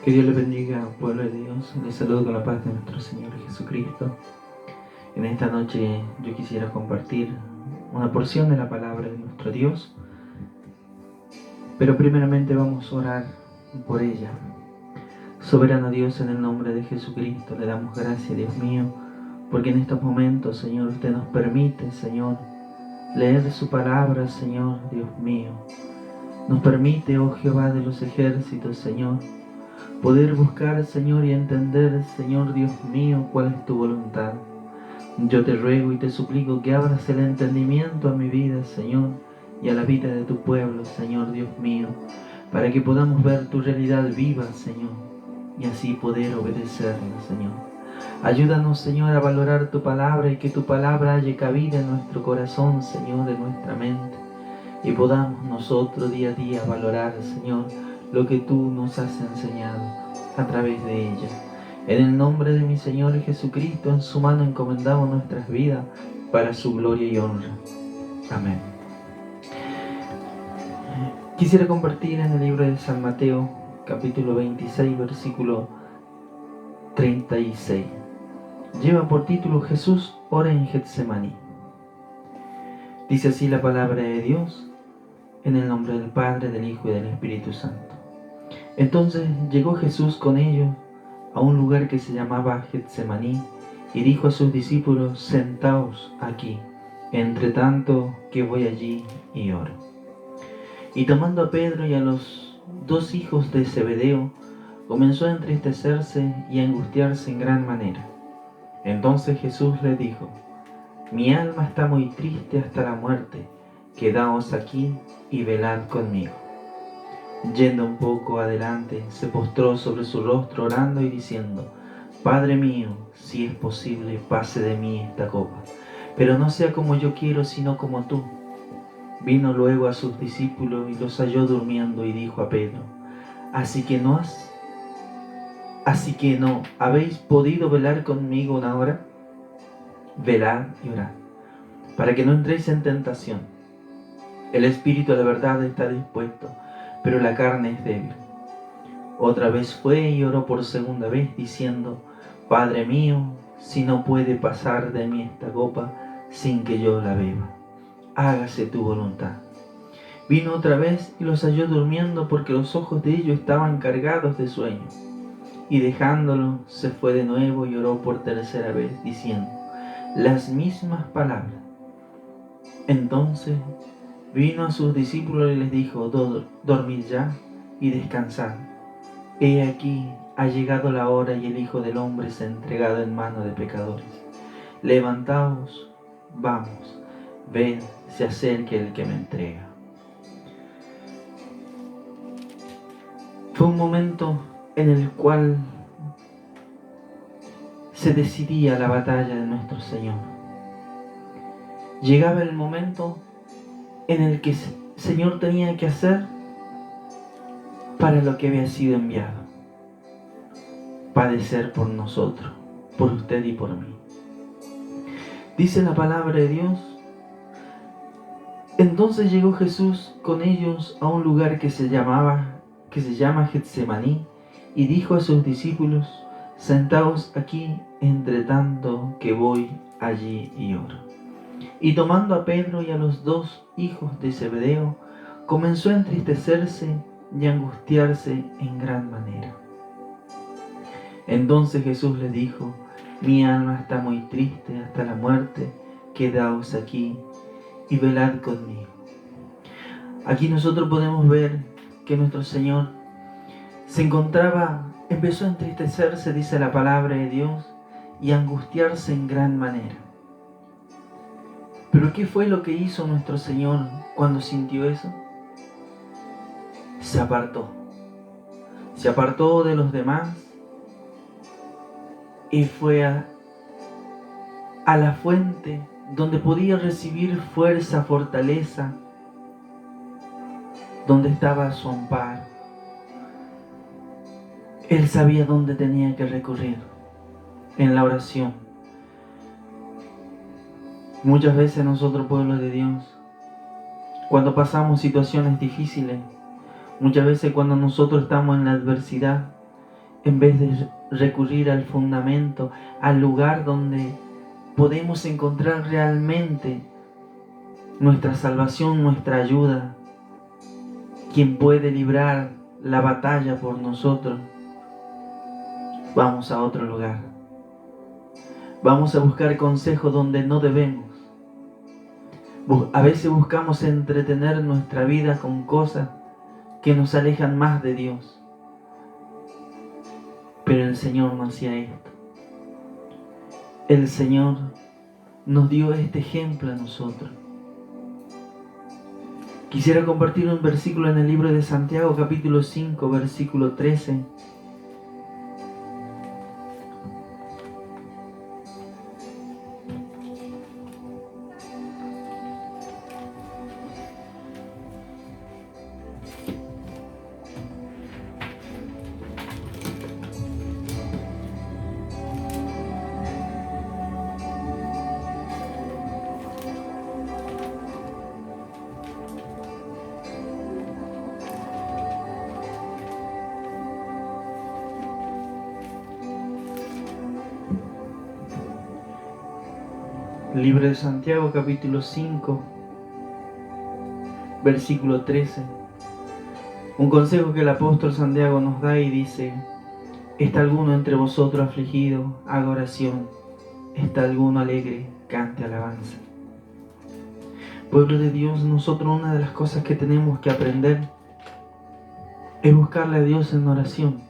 Que Dios le bendiga, pueblo de Dios. Les saludo con la paz de nuestro Señor Jesucristo. En esta noche yo quisiera compartir una porción de la palabra de nuestro Dios, pero primeramente vamos a orar por ella. Soberano Dios, en el nombre de Jesucristo, le damos gracias, Dios mío, porque en estos momentos, Señor, usted nos permite, Señor, leer de su palabra, Señor, Dios mío. Nos permite, oh Jehová de los ejércitos, Señor, poder buscar, Señor, y entender, Señor Dios mío, cuál es tu voluntad. Yo te ruego y te suplico que abras el entendimiento a mi vida, Señor, y a la vida de tu pueblo, Señor Dios mío, para que podamos ver tu realidad viva, Señor, y así poder obedecerla, Señor. Ayúdanos, Señor, a valorar tu palabra y que tu palabra haya cabida en nuestro corazón, Señor, en nuestra mente, y podamos nosotros día a día valorar, Señor, lo que tú nos has enseñado a través de ella. En el nombre de mi Señor Jesucristo, en su mano encomendamos nuestras vidas para su gloria y honra. Amén. Quisiera compartir en el libro de San Mateo, capítulo 26, versículo 36. Lleva por título Jesús ora en Getsemaní. Dice así la palabra de Dios, en el nombre del Padre, del Hijo y del Espíritu Santo. Entonces llegó Jesús con ellos a un lugar que se llamaba Getsemaní y dijo a sus discípulos: sentaos aquí, entre tanto que voy allí y oro. Y tomando a Pedro y a los dos hijos de Zebedeo, comenzó a entristecerse y a angustiarse en gran manera. Entonces Jesús les dijo: mi alma está muy triste hasta la muerte, quedaos aquí y velad conmigo. Yendo un poco adelante, se postró sobre su rostro orando y diciendo: Padre mío, si es posible, pase de mí esta copa, pero no sea como yo quiero, sino como tú. Vino luego a sus discípulos y los halló durmiendo y dijo a Pedro: Así que no habéis podido velar conmigo una hora. Velad y orad, para que no entréis en tentación. El espíritu a la verdad está dispuesto, pero la carne es débil. Otra vez fue y oró por segunda vez, diciendo: Padre mío, si no puede pasar de mí esta copa sin que yo la beba, hágase tu voluntad. Vino otra vez y los halló durmiendo, porque los ojos de ellos estaban cargados de sueño. Y dejándolo, se fue de nuevo y oró por tercera vez, diciendo las mismas palabras. Entonces vino a sus discípulos y les dijo: dormid ya y descansad. He aquí, ha llegado la hora y el Hijo del Hombre se ha entregado en manos de pecadores. Levantaos, vamos, ved, se acerca el que me entrega. Fue un momento en el cual se decidía la batalla de nuestro Señor. Llegaba el momento en el que el Señor tenía que hacer para lo que había sido enviado: padecer por nosotros, por usted y por mí. Dice la palabra de Dios: entonces llegó Jesús con ellos a un lugar que se llama Getsemaní y dijo a sus discípulos: sentaos aquí entre tanto que voy allí y oro. Y tomando a Pedro y a los dos hijos de Zebedeo, comenzó a entristecerse y a angustiarse en gran manera. Entonces Jesús les dijo: mi alma está muy triste hasta la muerte, quedaos aquí y velad conmigo. Aquí nosotros podemos ver que nuestro Señor empezó a entristecerse, dice la palabra de Dios, y a angustiarse en gran manera. ¿Pero qué fue lo que hizo nuestro Señor cuando sintió eso? Se apartó de los demás y fue a la fuente donde podía recibir fuerza, fortaleza, donde estaba su amparo. Él sabía dónde tenía que recurrir: en la oración. Muchas veces nosotros, pueblo de Dios, cuando pasamos situaciones difíciles, muchas veces cuando nosotros estamos en la adversidad, en vez de recurrir al fundamento, al lugar donde podemos encontrar realmente nuestra salvación, nuestra ayuda, quien puede librar la batalla por nosotros, vamos a otro lugar. Vamos a buscar consejos donde no debemos. A veces buscamos entretener nuestra vida con cosas que nos alejan más de Dios. Pero el Señor no hacía esto. El Señor nos dio este ejemplo a nosotros. Quisiera compartir un versículo en el libro de Santiago, capítulo 5, versículo 13. Libro de Santiago, capítulo 5, versículo 13. Un consejo que el apóstol Santiago nos da y dice: ¿Está alguno entre vosotros afligido? Haga oración. ¿Está alguno alegre? Cante alabanza. Pueblo de Dios, nosotros una de las cosas que tenemos que aprender es buscarle a Dios en oración.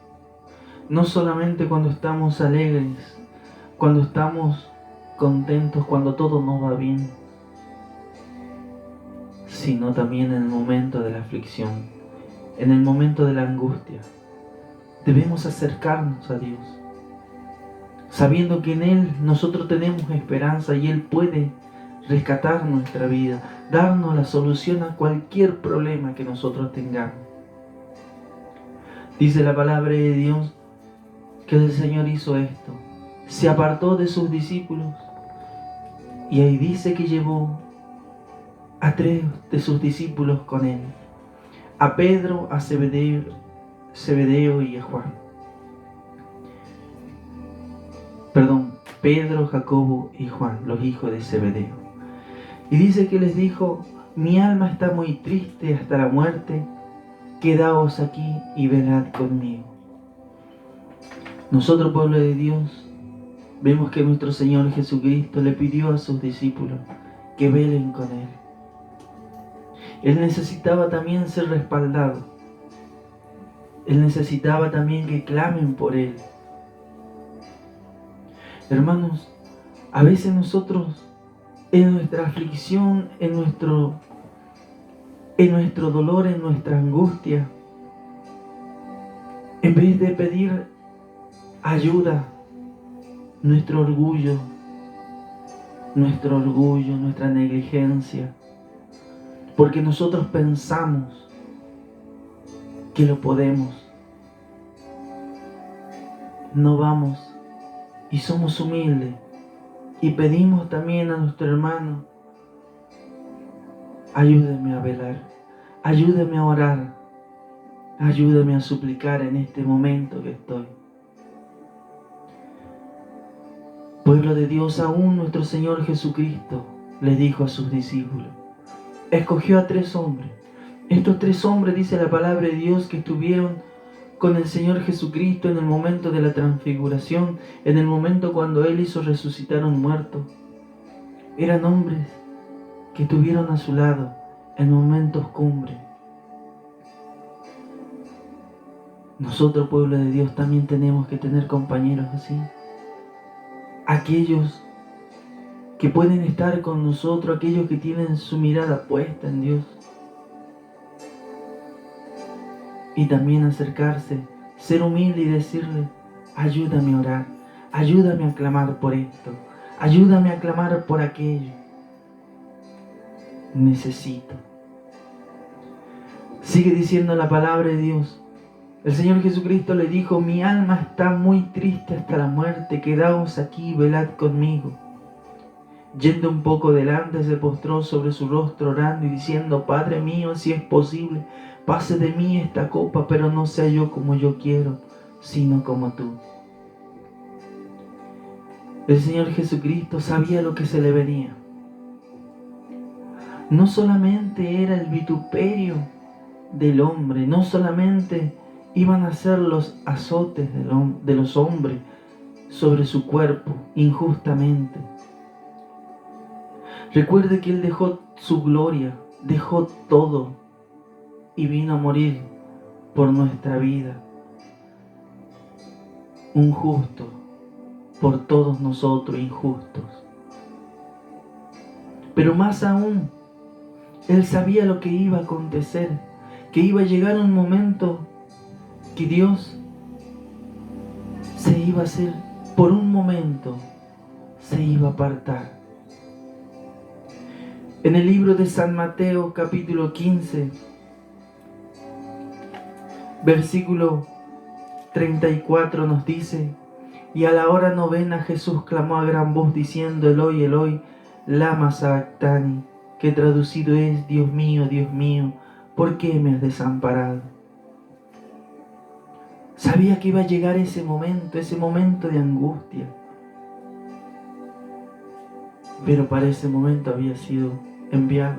No solamente cuando estamos alegres, cuando estamos contentos, cuando todo nos va bien, sino también en el momento de la aflicción, en el momento de la angustia. Debemos acercarnos a Dios, sabiendo que en Él nosotros tenemos esperanza y Él puede rescatar nuestra vida, darnos la solución a cualquier problema que nosotros tengamos. Dice la palabra de Dios que el Señor hizo esto, se apartó de sus discípulos y ahí dice que llevó a 3 de sus discípulos con Él, a Pedro, a Zebedeo y a Juan. Pedro, Jacobo y Juan, los hijos de Zebedeo. Y dice que les dijo: mi alma está muy triste hasta la muerte, quedaos aquí y velad conmigo. Nosotros, pueblo de Dios, vemos que nuestro Señor Jesucristo le pidió a sus discípulos que velen con Él. Él necesitaba también ser respaldado. Él necesitaba también que clamen por Él. Hermanos, a veces nosotros en nuestra aflicción, en nuestro dolor, en nuestra angustia, en vez de pedir ayuda, nuestro orgullo, nuestra negligencia, porque nosotros pensamos que lo podemos, no vamos y somos humildes y pedimos también a nuestro hermano: ayúdame a velar, ayúdame a orar, ayúdame a suplicar en este momento que estoy. Pueblo de Dios, aún nuestro Señor Jesucristo le dijo a sus discípulos, escogió a 3 hombres. Estos 3 hombres, dice la palabra de Dios, que estuvieron con el Señor Jesucristo en el momento de la transfiguración, en el momento cuando Él hizo resucitar a un muerto. Eran hombres que estuvieron a su lado en momentos cumbre. Nosotros, pueblo de Dios, también tenemos que tener compañeros así. Aquellos que pueden estar con nosotros, aquellos que tienen su mirada puesta en Dios. Y también acercarse, ser humilde y decirle: ayúdame a orar, ayúdame a clamar por esto, ayúdame a clamar por aquello. Necesito. Sigue diciendo la palabra de Dios. El Señor Jesucristo le dijo: mi alma está muy triste hasta la muerte, quedaos aquí y velad conmigo. Yendo un poco delante, se postró sobre su rostro orando y diciendo: Padre mío, si es posible, pase de mí esta copa, pero no sea yo como yo quiero, sino como tú. El Señor Jesucristo sabía lo que se le venía. No solamente era el vituperio del hombre, no solamente iban a ser los azotes de los hombres sobre su cuerpo injustamente. Recuerde que Él dejó su gloria, dejó todo y vino a morir por nuestra vida. Un justo por todos nosotros injustos. Pero más aún, Él sabía lo que iba a acontecer, que iba a llegar un momento que Dios se iba a hacer, por un momento, se iba a apartar. En el libro de San Mateo, capítulo 15, versículo 34 nos dice: y a la hora novena Jesús clamó a gran voz diciendo: Eloi, Eloi, lama sabactani, que traducido es: Dios mío, ¿por qué me has desamparado? Sabía que iba a llegar ese momento de angustia. Pero para ese momento había sido enviado.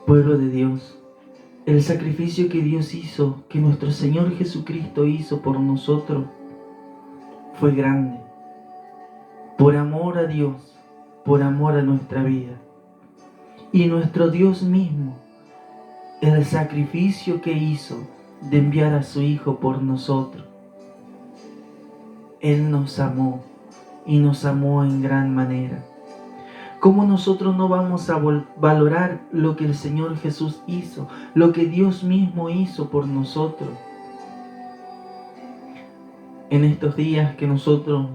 Pueblo de Dios, el sacrificio que Dios hizo, que nuestro Señor Jesucristo hizo por nosotros, fue grande. Por amor a Dios, por amor a nuestra vida. Y nuestro Dios mismo, el sacrificio que hizo de enviar a su Hijo por nosotros. Él nos amó y nos amó en gran manera. ¿Cómo nosotros no vamos a valorar lo que el Señor Jesús hizo, lo que Dios mismo hizo por nosotros? En estos días que nosotros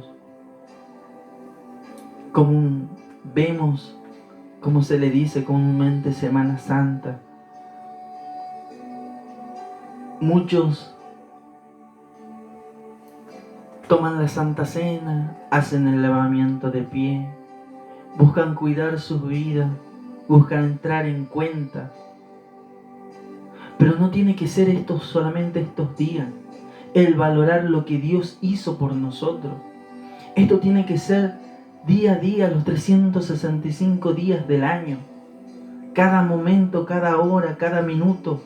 vemos, como se le dice comúnmente, Semana Santa, muchos toman la Santa Cena, hacen el lavamiento de pie, buscan cuidar sus vidas, buscan entrar en cuenta. Pero no tiene que ser esto solamente estos días, el valorar lo que Dios hizo por nosotros. Esto tiene que ser día a día, los 365 días del año. Cada momento, cada hora, cada minuto.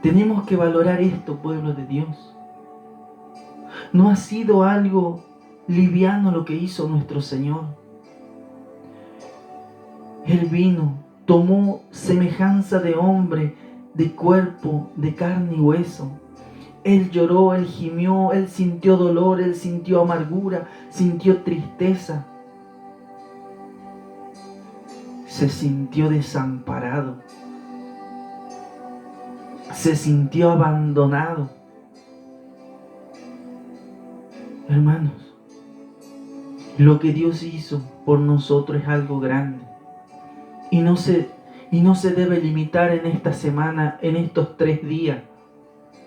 Tenemos que valorar esto, pueblo de Dios. No ha sido algo liviano lo que hizo nuestro Señor. Él vino, tomó semejanza de hombre, de cuerpo, de carne y hueso. Él lloró, Él gimió, Él sintió dolor, Él sintió amargura, sintió tristeza. Se sintió desamparado. Se sintió abandonado. Hermanos, lo que Dios hizo por nosotros es algo grande. Y no se debe limitar en esta semana, en estos 3 días,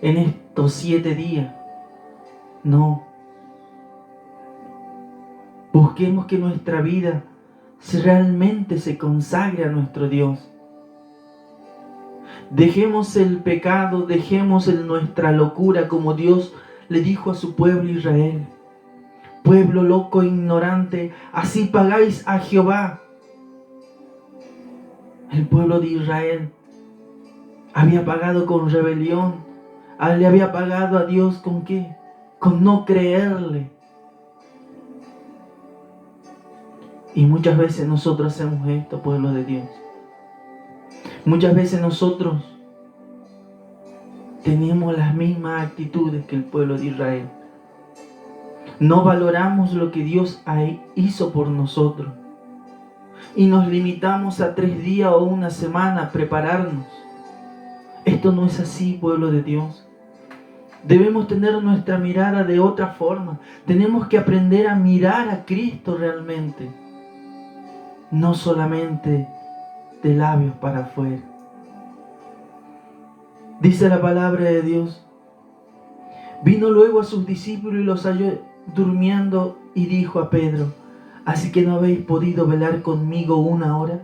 en estos 7 días. No. Busquemos que nuestra vida realmente se consagre a nuestro Dios. Dejemos el pecado, dejemos nuestra locura, como Dios le dijo a su pueblo Israel. Pueblo loco e ignorante, así pagáis a Jehová. El pueblo de Israel había pagado con rebelión. Le había pagado a Dios ¿con qué? Con no creerle. Y muchas veces nosotros hacemos esto, pueblo de Dios. Muchas veces nosotros tenemos las mismas actitudes que el pueblo de Israel. No valoramos lo que Dios hizo por nosotros. Y nos limitamos a 3 días o una semana a prepararnos. Esto no es así, pueblo de Dios. Debemos tener nuestra mirada de otra forma. Tenemos que aprender a mirar a Cristo realmente. No solamente de labios para afuera. Dice la palabra de Dios. Vino luego a sus discípulos y los halló durmiendo y dijo a Pedro: ¿así que no habéis podido velar conmigo 1 hora?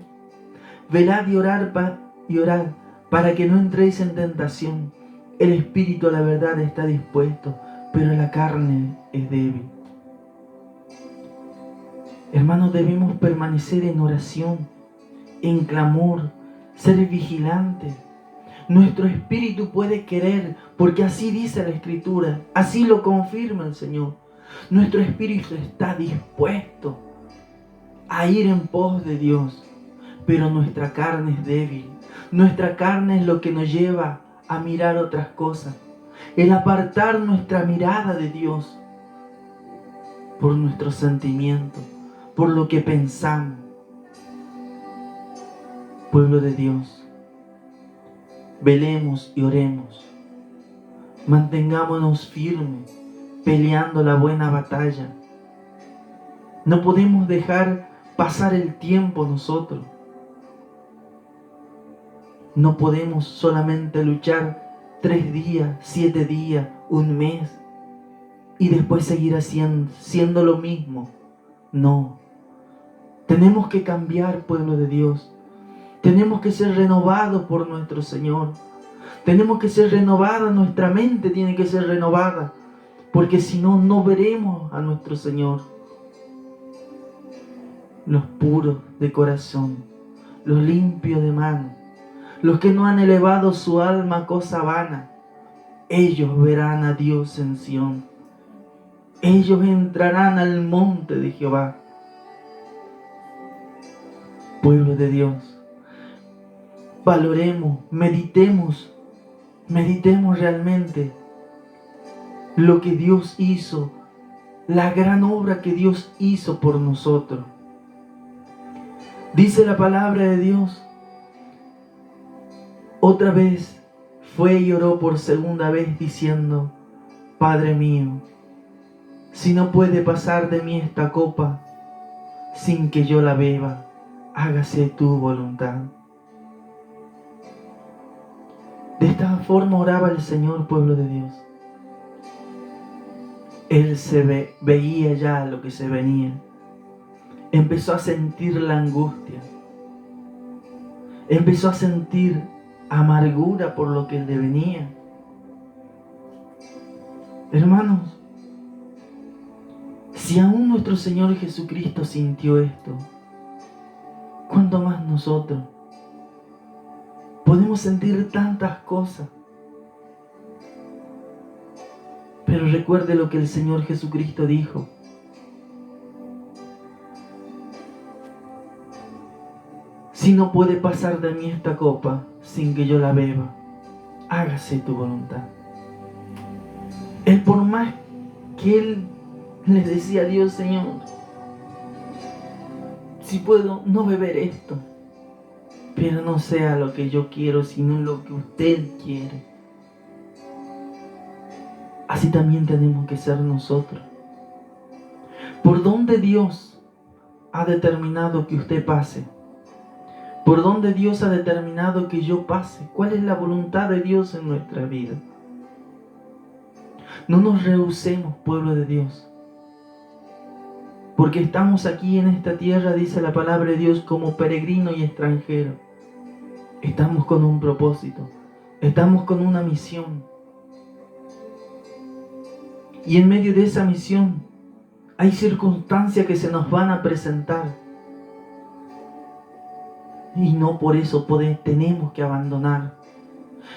Velad y orad para que no entréis en tentación. El espíritu a la verdad está dispuesto, pero la carne es débil. Hermanos, debemos permanecer en oración, en clamor, ser vigilantes. Nuestro espíritu puede querer, porque así dice la Escritura, así lo confirma el Señor. Nuestro espíritu está dispuesto a ir en pos de Dios, pero nuestra carne es débil. Nuestra carne es lo que nos lleva a mirar otras cosas, el apartar nuestra mirada de Dios por nuestros sentimientos, por lo que pensamos. Pueblo de Dios, velemos y oremos. Mantengámonos firmes, peleando la buena batalla. No podemos dejar pasar el tiempo nosotros. No podemos solamente luchar 3 días, 7 días, un mes y después seguir siendo lo mismo. No. Tenemos que cambiar, pueblo de Dios. Tenemos que ser renovados por nuestro Señor. Tenemos que ser renovados, nuestra mente tiene que ser renovada, porque si no, no veremos a nuestro Señor. Los puros de corazón, los limpios de mano, los que no han elevado su alma a cosa vana, ellos verán a Dios en Sión. Ellos entrarán al monte de Jehová. Pueblo de Dios, valoremos, meditemos realmente lo que Dios hizo, la gran obra que Dios hizo por nosotros. Dice la palabra de Dios, otra vez fue y oró por segunda vez diciendo, Padre mío, si no puede pasar de mí esta copa sin que yo la beba, hágase tu voluntad. De esta forma oraba el Señor, pueblo de Dios. Él veía ya lo que se venía. Empezó a sentir la angustia. Empezó a sentir amargura por lo que le venía. Hermanos, si aún nuestro Señor Jesucristo sintió esto, ¿cuánto más nosotros? Podemos sentir tantas cosas, pero recuerde lo que el Señor Jesucristo dijo. Si no puede pasar de mí esta copa sin que yo la beba, hágase tu voluntad. Él, por más que él le decía a Dios, Señor, si puedo no beber esto, pero no sea lo que yo quiero, sino lo que usted quiere. Así también tenemos que ser nosotros. ¿Por dónde Dios ha determinado que usted pase? ¿Por dónde Dios ha determinado que yo pase? ¿Cuál es la voluntad de Dios en nuestra vida? No nos rehusemos, pueblo de Dios. Porque estamos aquí en esta tierra, dice la palabra de Dios, como peregrino y extranjero. Estamos con un propósito. Estamos con una misión. Y en medio de esa misión hay circunstancias que se nos van a presentar. Y no por eso tenemos que abandonar.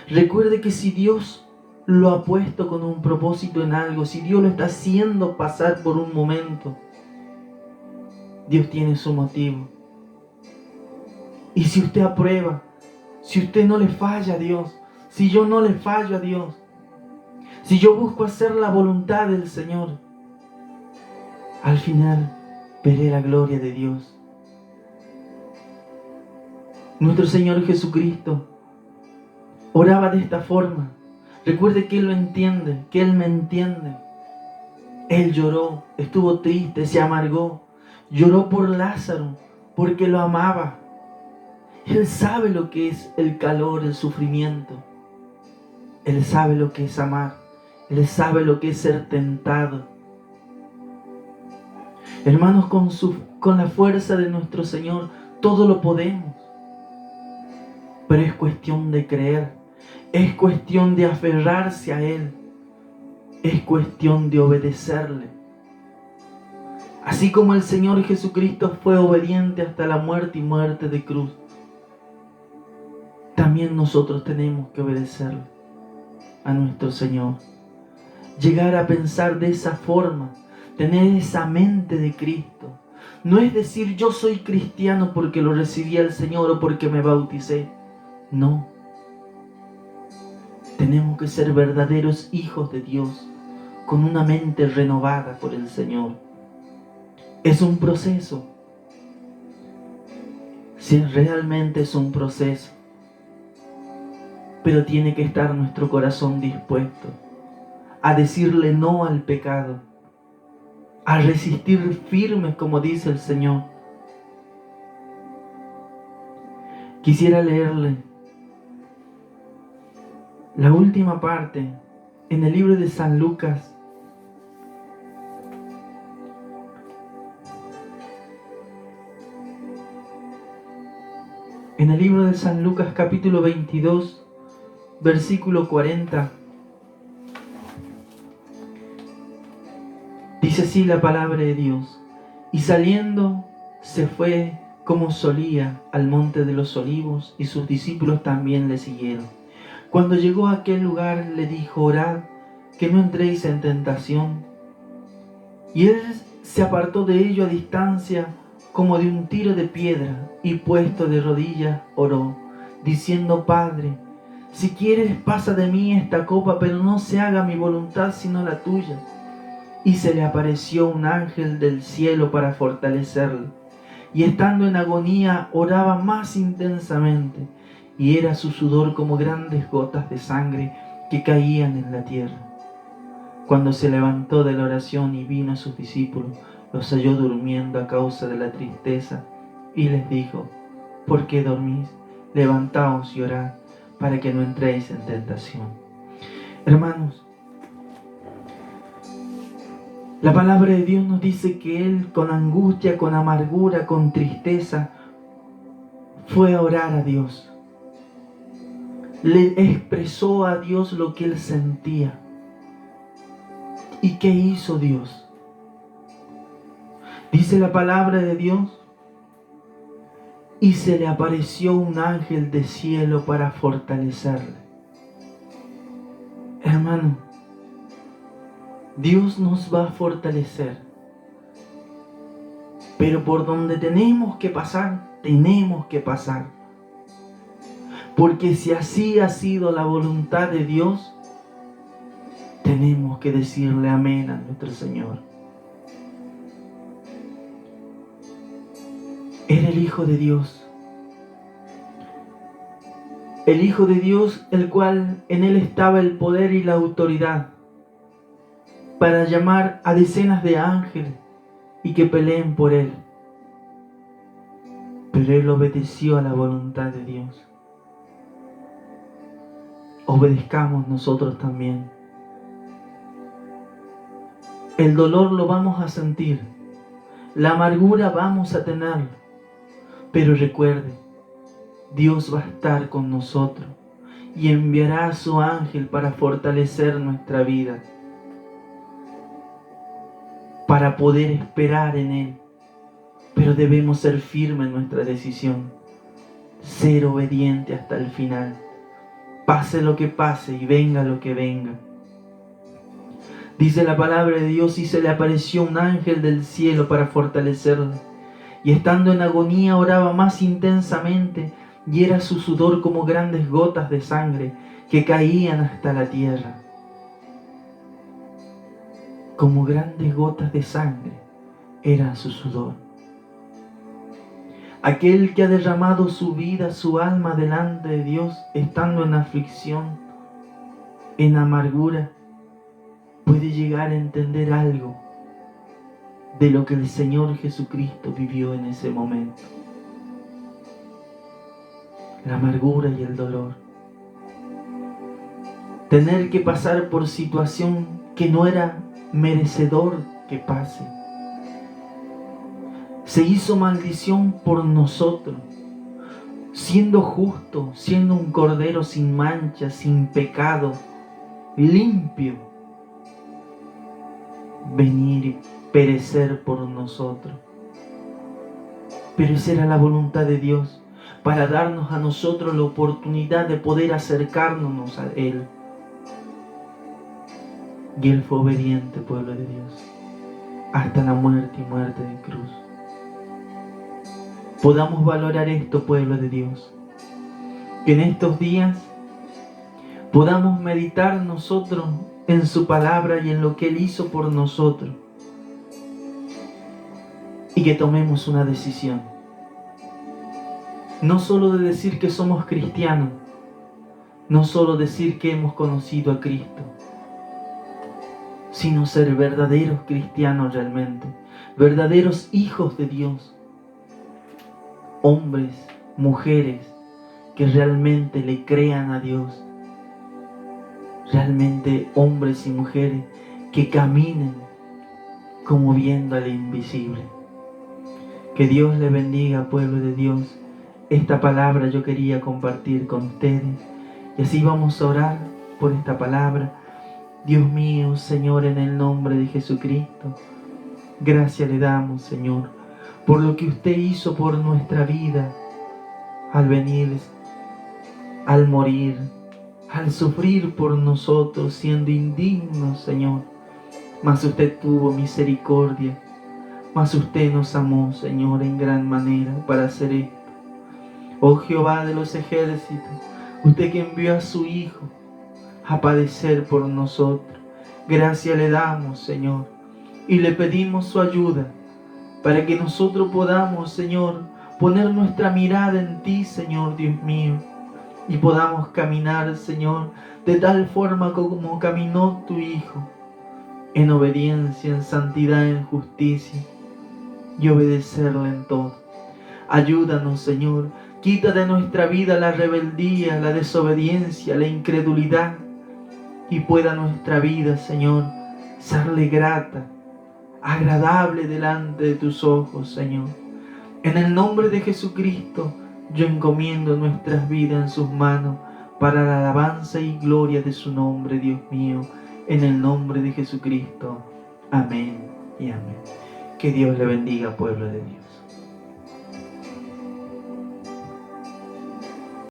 Recuerde que si Dios lo ha puesto con un propósito en algo, si Dios lo está haciendo pasar por un momento, Dios tiene su motivo. Y si usted aprueba, si usted no le falla a Dios, si yo no le fallo a Dios, si yo busco hacer la voluntad del Señor, al final veré la gloria de Dios. Nuestro Señor Jesucristo oraba de esta forma. Recuerde que Él lo entiende, que Él me entiende. Él lloró, estuvo triste, se amargó. Lloró por Lázaro, porque lo amaba. Él sabe lo que es el calor, el sufrimiento. Él sabe lo que es amar. Él sabe lo que es ser tentado. Hermanos, con la fuerza de nuestro Señor, todo lo podemos. pero es cuestión de creer, es cuestión de aferrarse a Él, es cuestión de obedecerle. Así como el Señor Jesucristo fue obediente hasta la muerte y muerte de cruz, también nosotros tenemos que obedecerle a nuestro Señor. Llegar a pensar de esa forma, tener esa mente de Cristo. No es decir yo soy cristiano porque lo recibí al Señor o porque me bauticé. No. Tenemos que ser verdaderos hijos de Dios, con una mente renovada por el Señor. Es un proceso. Sí, realmente es un proceso. Pero tiene que estar nuestro corazón dispuesto a decirle no al pecado, a resistir firmes, como dice el Señor. Quisiera leerle la última parte en el libro de San Lucas. En el libro de San Lucas, capítulo 22, versículo 40. Dice así la palabra de Dios: y saliendo se fue como solía al monte de los olivos, y sus discípulos también le siguieron. Cuando llegó a aquel lugar le dijo: orad, que no entréis en tentación. Y él se apartó de ello a distancia como de un tiro de piedra, y puesto de rodillas oró, diciendo: Padre, si quieres pasa de mí esta copa, pero no se haga mi voluntad sino la tuya. Y se le apareció un ángel del cielo para fortalecerle. Y estando en agonía oraba más intensamente, y era su sudor como grandes gotas de sangre que caían en la tierra. Cuando se levantó de la oración y vino a sus discípulos, los halló durmiendo a causa de la tristeza, y les dijo: ¿por qué dormís? Levantaos y orad, para que no entréis en tentación. Hermanos, la palabra de Dios nos dice que Él, con angustia, con amargura, con tristeza, fue a orar a Dios. Le expresó a Dios lo que Él sentía. ¿Y qué hizo Dios? Dice la palabra de Dios: y se le apareció un ángel del cielo para fortalecerle. Hermano, Dios nos va a fortalecer. Pero por donde tenemos que pasar. Porque si así ha sido la voluntad de Dios, tenemos que decirle amén a nuestro Señor. Era el Hijo de Dios. El Hijo de Dios, el cual en Él estaba el poder y la autoridad para llamar a decenas de ángeles y que peleen por Él. Pero Él obedeció a la voluntad de Dios. Obedezcamos nosotros también. El dolor lo vamos a sentir, la amargura vamos a tener, pero recuerde, Dios va a estar con nosotros y enviará a su ángel para fortalecer nuestra vida, para poder esperar en Él. Pero debemos ser firmes en nuestra decisión, ser obediente hasta el final, pase lo que pase y venga lo que venga. Dice la palabra de Dios: y se le apareció un ángel del cielo para fortalecerle. Y estando en agonía oraba más intensamente, y era su sudor como grandes gotas de sangre que caían hasta la tierra. Como grandes gotas de sangre era su sudor. Aquel que ha derramado su vida, su alma delante de Dios, estando en aflicción, en amargura, puede llegar a entender algo de lo que el Señor Jesucristo vivió en ese momento. La amargura y el dolor. Tener que pasar por situación que no era merecedor que pase. Se hizo maldición por nosotros. siendo justo, siendo un cordero sin mancha, sin pecado, limpio, venir y perecer por nosotros. Pero esa era la voluntad de Dios, para darnos a nosotros la oportunidad de poder acercarnos a Él. Y Él fue obediente, pueblo de Dios, hasta la muerte y muerte de cruz. Podamos valorar esto, pueblo de Dios, que en estos días podamos meditar nosotros en su palabra y en lo que Él hizo por nosotros, y que tomemos una decisión, no solo de decir que somos cristianos, no solo decir que hemos conocido a Cristo, sino ser verdaderos cristianos realmente, verdaderos hijos de Dios, hombres, mujeres que realmente le crean a Dios, realmente hombres y mujeres que caminen como viendo al invisible. Que Dios le bendiga, pueblo de Dios. Esta palabra yo quería compartir con ustedes, y así vamos a orar por esta palabra. Dios mío, Señor, en el nombre de Jesucristo, gracias le damos, Señor, por lo que usted hizo por nuestra vida, al venir, al morir, al sufrir por nosotros, siendo indignos, Señor. Mas usted tuvo misericordia, mas usted nos amó, Señor, en gran manera para hacer esto. Oh Jehová de los ejércitos, usted que envió a su Hijo a padecer por nosotros, gracias le damos, Señor, y le pedimos su ayuda para que nosotros podamos, Señor, poner nuestra mirada en ti, Señor Dios mío, y podamos caminar, Señor, de tal forma como caminó tu Hijo, en obediencia, en santidad, en justicia, y obedecerle en todo. Ayúdanos, Señor, quita de nuestra vida la rebeldía, la desobediencia, la incredulidad, y pueda nuestra vida, Señor, serle grata, agradable delante de tus ojos, Señor. En el nombre de Jesucristo, yo encomiendo nuestras vidas en sus manos para la alabanza y gloria de su nombre, Dios mío. En el nombre de Jesucristo. Amén y amén. Que Dios le bendiga, pueblo de Dios.